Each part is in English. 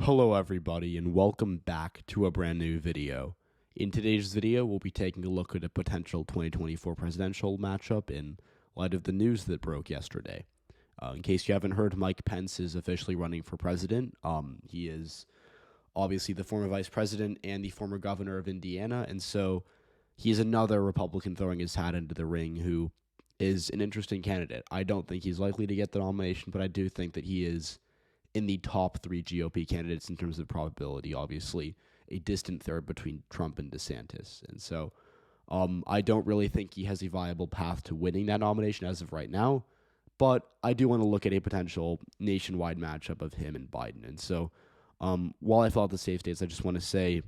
Hello everybody and welcome back to a brand new video. In today's video, we'll be taking a look at a potential 2024 presidential matchup in light of the news that broke yesterday. In case you haven't heard, Mike Pence is officially running for president. He is obviously the former vice president and the former governor of Indiana, and so he's another Republican throwing his hat into the ring who is an interesting candidate. I don't think he's likely to get the nomination, but I do think that he is in the top three GOP candidates in terms of probability, obviously a distant third between Trump and DeSantis. And so I don't really think he has a viable path to winning that nomination as of right now, but I do want to look at a potential nationwide matchup of him and Biden. And so while I fill out the safe states, I just want to say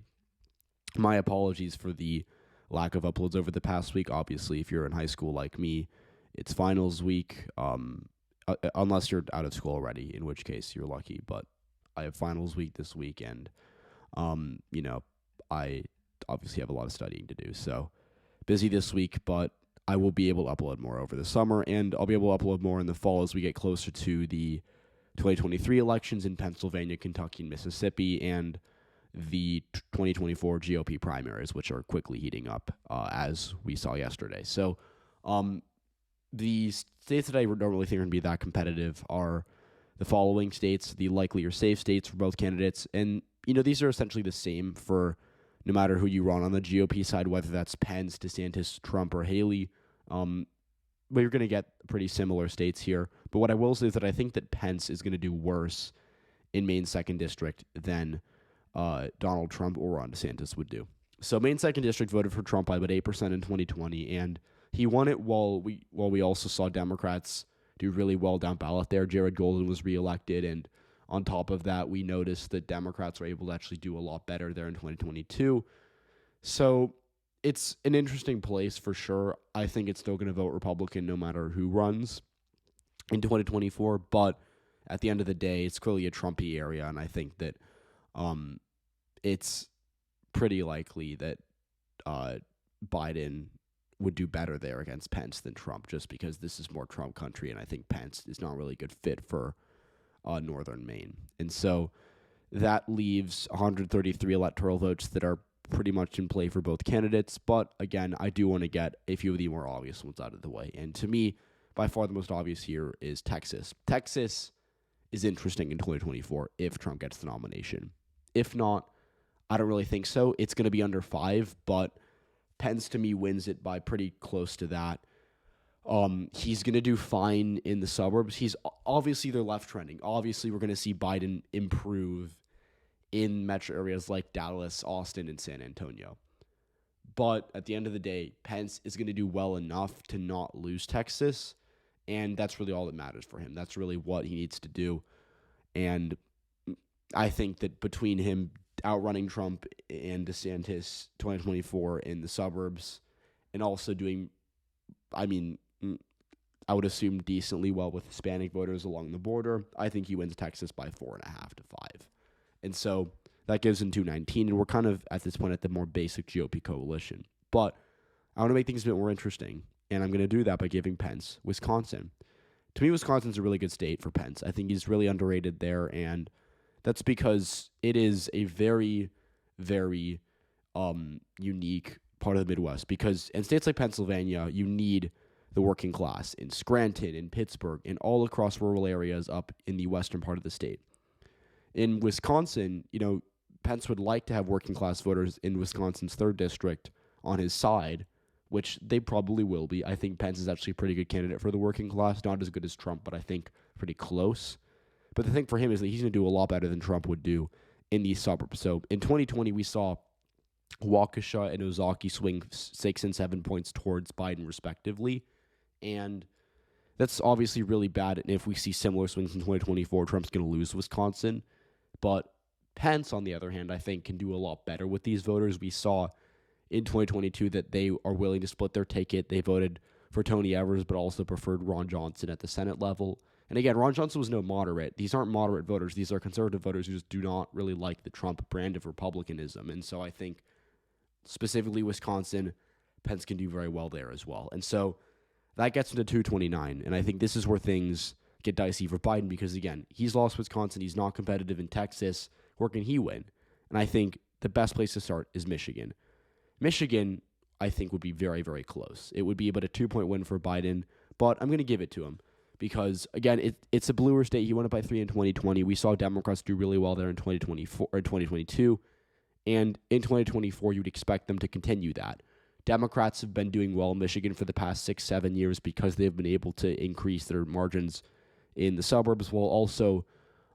my apologies for the lack of uploads over the past week. Obviously, if you're in high school like me, it's finals week. Unless you're out of school already, in which case you're lucky. But I have finals week this week, and I obviously have a lot of studying to do. So busy this week, but I will be able to upload more over the summer, and I'll be able to upload more in the fall as we get closer to the 2023 elections in Pennsylvania, Kentucky, and Mississippi, and the 2024 GOP primaries, which are quickly heating up, as we saw yesterday. So, the states that I don't really think are going to be that competitive are the following states, the likely or safe states for both candidates. And, these are essentially the same for no matter who you run on the GOP side, whether that's Pence, DeSantis, Trump, or Haley. But you're going to get pretty similar states here. But what I will say is that I think that Pence is going to do worse in Maine's 2nd District than Donald Trump or Ron DeSantis would do. So Maine's 2nd District voted for Trump by about 8% in 2020, and he won it while we also saw Democrats do really well down ballot there. Jared Golden was reelected, and on top of that, we noticed that Democrats were able to actually do a lot better there in 2022. So it's an interesting place for sure. I think it's still going to vote Republican no matter who runs in 2024, but at the end of the day, it's clearly a Trumpy area, and I think that it's pretty likely that Biden would do better there against Pence than Trump, just because this is more Trump country, and I think Pence is not really a good fit for northern Maine. And so that leaves 133 electoral votes that are pretty much in play for both candidates. But again, I do want to get a few of the more obvious ones out of the way. And to me, by far the most obvious here is Texas. Texas is interesting in 2024 if Trump gets the nomination. If not, I don't really think so. It's going to be under 5, but Pence, to me, wins it by pretty close to that. He's going to do fine in the suburbs. Obviously, they're left trending. Obviously, we're going to see Biden improve in metro areas like Dallas, Austin, and San Antonio. But at the end of the day, Pence is going to do well enough to not lose Texas, and that's really all that matters for him. That's really what he needs to do. And I think that between him outrunning Trump and DeSantis 2024 in the suburbs, and also doing, I would assume decently well with Hispanic voters along the border, I think he wins Texas by 4.5 to 5. And so that gives him 219, and we're kind of at this point at the more basic GOP coalition. But I want to make things a bit more interesting, and I'm going to do that by giving Pence Wisconsin. To me, Wisconsin's a really good state for Pence. I think he's really underrated there, and that's because it is a very, very unique part of the Midwest. Because in states like Pennsylvania, you need the working class in Scranton, in Pittsburgh, and all across rural areas up in the western part of the state. In Wisconsin, Pence would like to have working class voters in Wisconsin's 3rd district on his side, which they probably will be. I think Pence is actually a pretty good candidate for the working class. Not as good as Trump, but I think pretty close. But the thing for him is that he's going to do a lot better than Trump would do in these suburbs. So in 2020, we saw Waukesha and Ozaukee swing 6 and 7 points towards Biden, respectively. And that's obviously really bad. And if we see similar swings in 2024, Trump's going to lose Wisconsin. But Pence, on the other hand, I think can do a lot better with these voters. We saw in 2022 that they are willing to split their ticket. They voted for Tony Evers, but also preferred Ron Johnson at the Senate level. And again, Ron Johnson was no moderate. These aren't moderate voters. These are conservative voters who just do not really like the Trump brand of republicanism. And so I think specifically Wisconsin, Pence can do very well there as well. And so that gets him to 229. And I think this is where things get dicey for Biden because, again, he's lost Wisconsin. He's not competitive in Texas. where can he win? And I think the best place to start is Michigan. Michigan, I think, would be very, very close. It would be about a 2-point win for Biden, but I'm going to give it to him because, again, it's a bluer state. He won it by 3 in 2020. We saw Democrats do really well there in 2024 or 2022, and in 2024, you'd expect them to continue that. Democrats have been doing well in Michigan for the past 6-7 years because they've been able to increase their margins in the suburbs while also,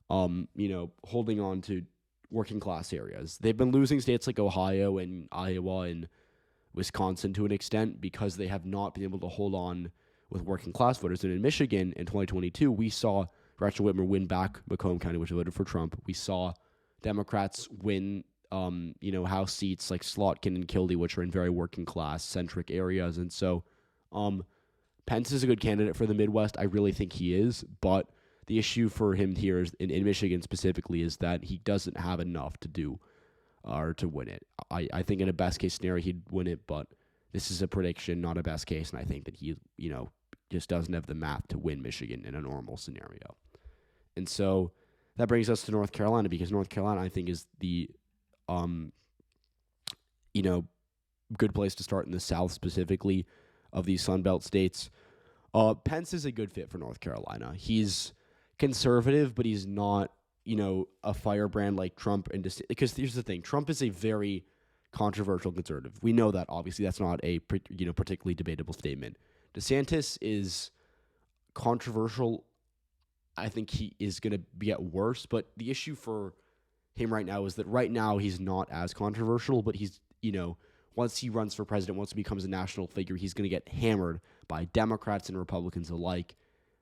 holding on to working class areas. They've been losing states like Ohio and Iowa and Wisconsin to an extent because they have not been able to hold on with working class voters. And in Michigan in 2022, we saw Rachel Whitmer win back Macomb County, which voted for Trump. We saw Democrats win, House seats like Slotkin and Kildee, which are in very working class centric areas. And so, Pence is a good candidate for the Midwest. I really think he is, but the issue for him here is in Michigan specifically is that he doesn't have enough to do or to win it. I think in a best case scenario he'd win it, but this is a prediction, not a best case, and I think that he, just doesn't have the math to win Michigan in a normal scenario. And so that brings us to North Carolina because North Carolina I think is the good place to start in the South specifically of these Sun Belt states. Pence is a good fit for North Carolina. He's conservative, but he's not, a firebrand like Trump. Because here's the thing, Trump is a very controversial conservative. We know that, obviously. That's not a particularly debatable statement. DeSantis is controversial. I think he is going to get worse, but the issue for him right now is that right now he's not as controversial, but he's, once he runs for president, once he becomes a national figure, he's going to get hammered by Democrats and Republicans alike,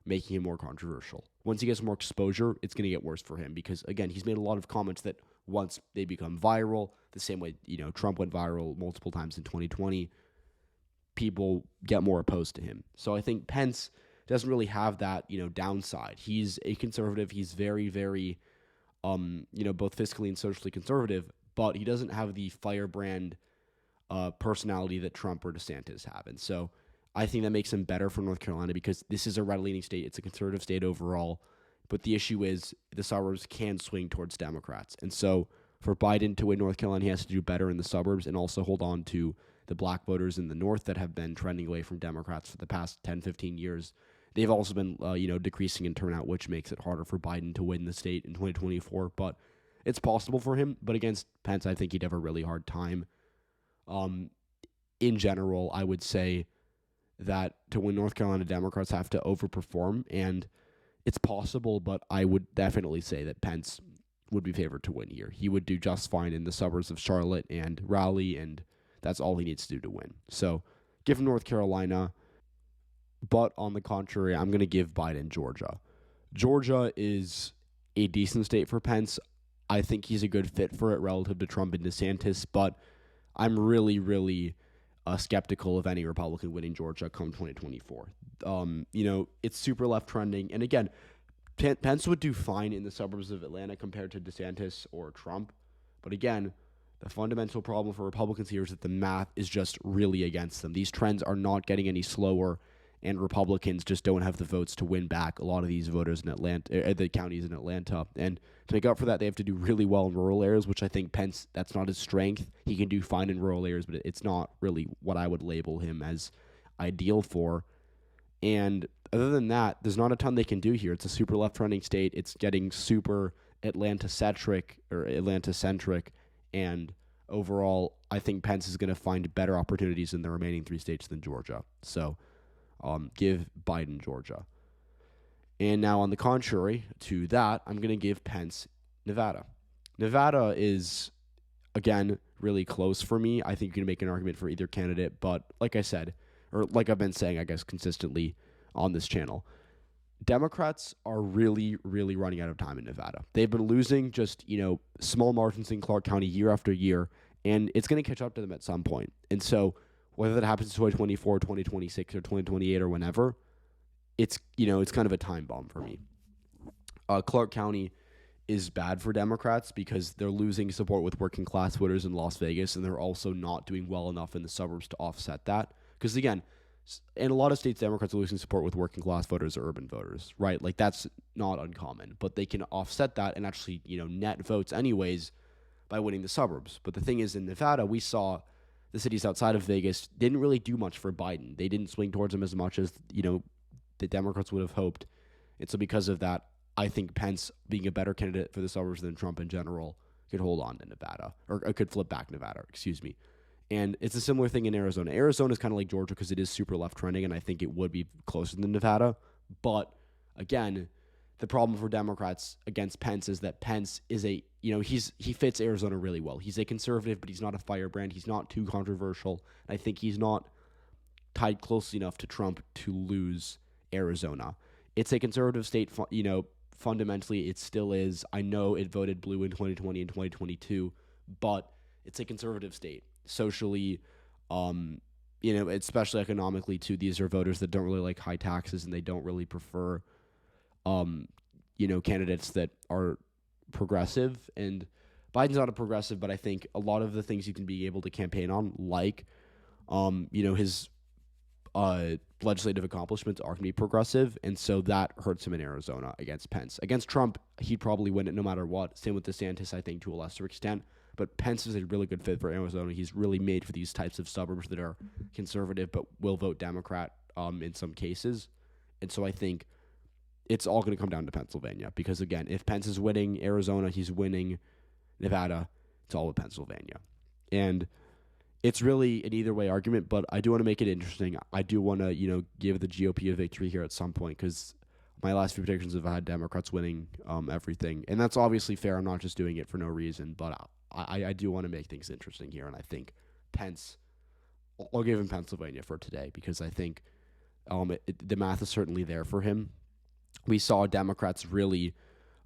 making him more controversial. Once he gets more exposure, it's going to get worse for him because, again, he's made a lot of comments that once they become viral, the same way, Trump went viral multiple times in 2020, people get more opposed to him. So I think Pence doesn't really have that, downside. He's a conservative. He's very, very, both fiscally and socially conservative, but he doesn't have the firebrand personality that Trump or DeSantis have. And so I think that makes him better for North Carolina because this is a red-leaning state. It's a conservative state overall. But the issue is the suburbs can swing towards Democrats. And so for Biden to win North Carolina, he has to do better in the suburbs and also hold on to the black voters in the North that have been trending away from Democrats for the past 10, 15 years. They've also been, decreasing in turnout, which makes it harder for Biden to win the state in 2024. But it's possible for him. But against Pence, I think he'd have a really hard time. In general, I would say that to win North Carolina, Democrats have to overperform, and it's possible, but I would definitely say that Pence would be favored to win here. He would do just fine in the suburbs of Charlotte and Raleigh, and that's all he needs to do to win. So give him North Carolina, but on the contrary, I'm going to give Biden Georgia. Georgia is a decent state for Pence. I think he's a good fit for it relative to Trump and DeSantis, but I'm really, really skeptical of any Republican winning Georgia come 2024. It's super left trending. And again, Pence would do fine in the suburbs of Atlanta compared to DeSantis or Trump. But again, the fundamental problem for Republicans here is that the math is just really against them. These trends are not getting any slower, and Republicans just don't have the votes to win back a lot of these voters in Atlanta, the counties in Atlanta. And to make up for that, they have to do really well in rural areas, which I think Pence, that's not his strength. He can do fine in rural areas, but it's not really what I would label him as ideal for. And other than that, there's not a ton they can do here. It's a super left-trending state. It's getting super Atlanta-centric, and overall, I think Pence is going to find better opportunities in the remaining three states than Georgia. So give Biden Georgia. And now on the contrary to that, I'm going to give Pence Nevada. Nevada is, again, really close for me. I think you can make an argument for either candidate, but like I said, or like I've been saying, I guess, consistently on this channel, Democrats are really, really running out of time in Nevada. They've been losing just, small margins in Clark County year after year, and it's going to catch up to them at some point. And so whether that happens in 2024, 2026, or 2028, or whenever, it's kind of a time bomb for me. Clark County is bad for Democrats because they're losing support with working class voters in Las Vegas, and they're also not doing well enough in the suburbs to offset that. Because again, And a lot of states, Democrats are losing support with working class voters or urban voters, right? Like that's not uncommon, but they can offset that and actually, net votes anyways by winning the suburbs. But the thing is, in Nevada, we saw the cities outside of Vegas didn't really do much for Biden. They didn't swing towards him as much as, the Democrats would have hoped. And so because of that, I think Pence, being a better candidate for the suburbs than Trump in general, could hold on to Nevada, or could flip back Nevada, excuse me. And it's a similar thing in Arizona. Arizona is kind of like Georgia because it is super left trending, and I think it would be closer than Nevada. But again, the problem for Democrats against Pence is that Pence is he fits Arizona really well. He's a conservative, but he's not a firebrand. He's not too controversial. I think he's not tied closely enough to Trump to lose Arizona. It's a conservative state, fundamentally it still is. I know it voted blue in 2020 and 2022, but it's a conservative state. Socially, especially economically too, these are voters that don't really like high taxes and they don't really prefer, candidates that are progressive. And Biden's not a progressive, but I think a lot of the things you can be able to campaign on, like, his legislative accomplishments are going to be progressive, and so that hurts him in Arizona against Pence. Against Trump, he'd probably win it no matter what. Same with DeSantis, I think, to a lesser extent. But Pence is a really good fit for Arizona. He's really made for these types of suburbs that are conservative but will vote Democrat in some cases. And so I think it's all going to come down to Pennsylvania because, again, if Pence is winning Arizona, he's winning Nevada. It's all with Pennsylvania. And it's really an either way argument, but I do want to make it interesting. I do want to, give the GOP a victory here at some point because my last few predictions have had Democrats winning everything. And that's obviously fair. I'm not just doing it for no reason, but I do want to make things interesting here. And I think Pence, I'll give him Pennsylvania for today because I think the math is certainly there for him. We saw Democrats really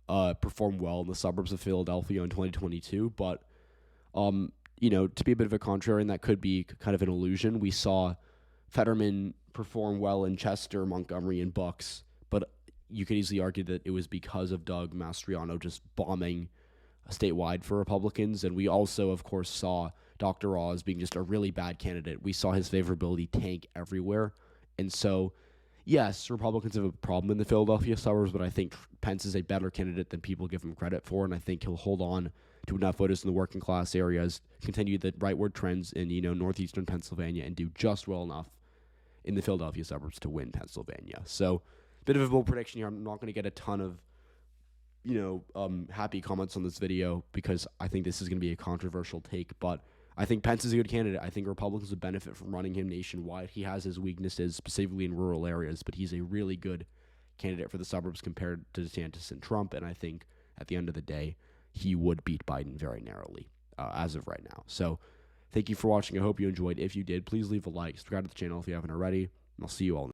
perform well in the suburbs of Philadelphia in 2022, but to be a bit of a contrarian, that could be kind of an illusion. We saw Fetterman perform well in Chester, Montgomery, and Bucks, but you could easily argue that it was because of Doug Mastriano just bombing statewide for Republicans. And we also, of course, saw Dr. Oz being just a really bad candidate. We saw his favorability tank everywhere. And so, yes, Republicans have a problem in the Philadelphia suburbs, but I think Pence is a better candidate than people give him credit for, and I think he'll hold on to enough voters in the working class areas, continue the rightward trends in, northeastern Pennsylvania, and do just well enough in the Philadelphia suburbs to win Pennsylvania. So, bit of a bold prediction here. I'm not going to get a ton of, happy comments on this video because I think this is going to be a controversial take, but I think Pence is a good candidate. I think Republicans would benefit from running him nationwide. He has his weaknesses, specifically in rural areas, but he's a really good candidate for the suburbs compared to DeSantis and Trump, and I think at the end of the day, he would beat Biden very narrowly as of right now. So thank you for watching. I hope you enjoyed. If you did, please leave a like, subscribe to the channel if you haven't already, and I'll see you all next time.